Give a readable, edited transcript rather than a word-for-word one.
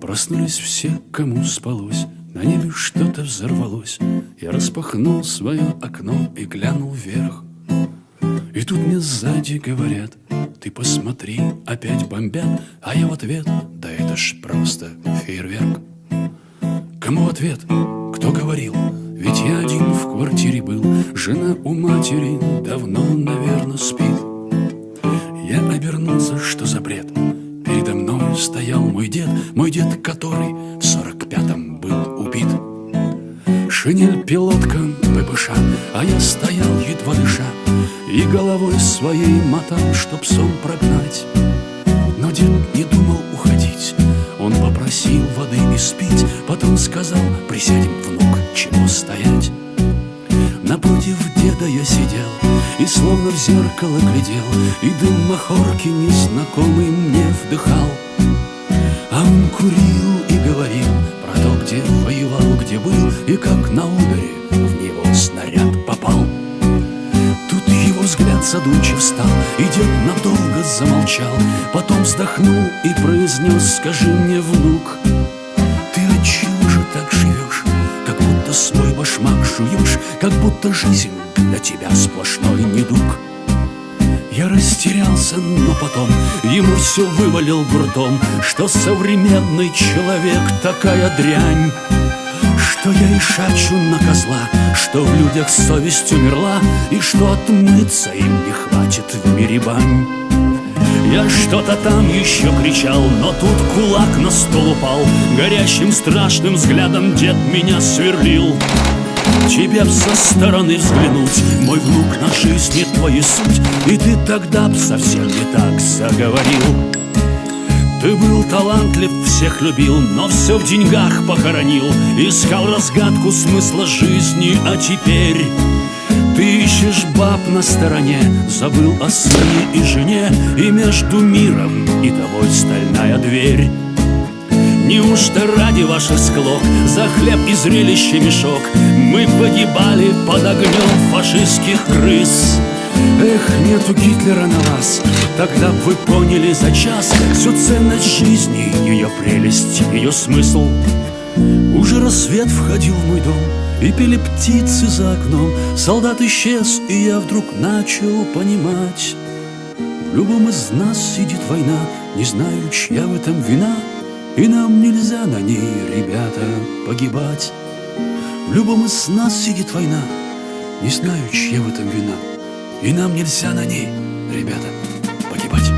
Проснулись все, кому спалось, на небе что-то взорвалось. Я распахнул свое окно и глянул вверх. И тут мне сзади говорят: ты посмотри, опять бомбят. А я в ответ: да это ж просто фейерверк. Кому в ответ? Кто говорил? Ведь я один в квартире был. Жена у матери давно, наверное, спит. Я обернулся, что за бред? Передо мной стоял мой дед, который в 45-м был убит. Шинель пилотка ППШ, а я стоял, едва дыша, и головой своей мотал, чтоб сон прогнать. Но дед не думал уходить, он попросил воды испить, потом сказал: присядем, внук, чего стоять. Напротив деда я сидел и словно в зеркало глядел, и дым махорки незнакомый мне вдыхал. А он курил и говорил про то, где воевал, где был, и как на ударе в него снаряд попал. Тут его взгляд задумчив стал, и дед надолго замолчал, потом вздохнул и произнес: скажи мне, внук, ты отчего же так живешь, как будто свой башмак жуешь, как будто жизнь для тебя сплошной недуг? Я растерялся, но потом ему все вывалил грудом, что современный человек такая дрянь, что я и шачу на козла, что в людях совесть умерла, и что отмыться им не хватит в мире бань. Я что-то там еще кричал, но тут кулак на стол упал, горящим страшным взглядом дед меня сверлил. Тебе б со стороны взглянуть, мой внук, на жизни твою суть, и ты тогда б совсем не так заговорил. Ты был талантлив, всех любил, но все в деньгах похоронил, искал разгадку смысла жизни, а теперь ты ищешь баб на стороне, забыл о сыне и жене, и между миром и тобой стальная дверь. Неужто ради ваших склок за хлеб и зрелище мешок мы погибали под огнем фашистских крыс? Эх, нету Гитлера на вас, тогда б вы поняли за час всю ценность жизни, ее прелесть, ее смысл. Уже рассвет входил в мой дом, и пели птицы за окном. Солдат исчез, и я вдруг начал понимать: в любом из нас сидит война, не знаю, чья в этом вина, и нам нельзя на ней, ребята, погибать. В любом из нас сидит война, не знаю, чья в этом вина, и нам нельзя на ней, ребята, погибать.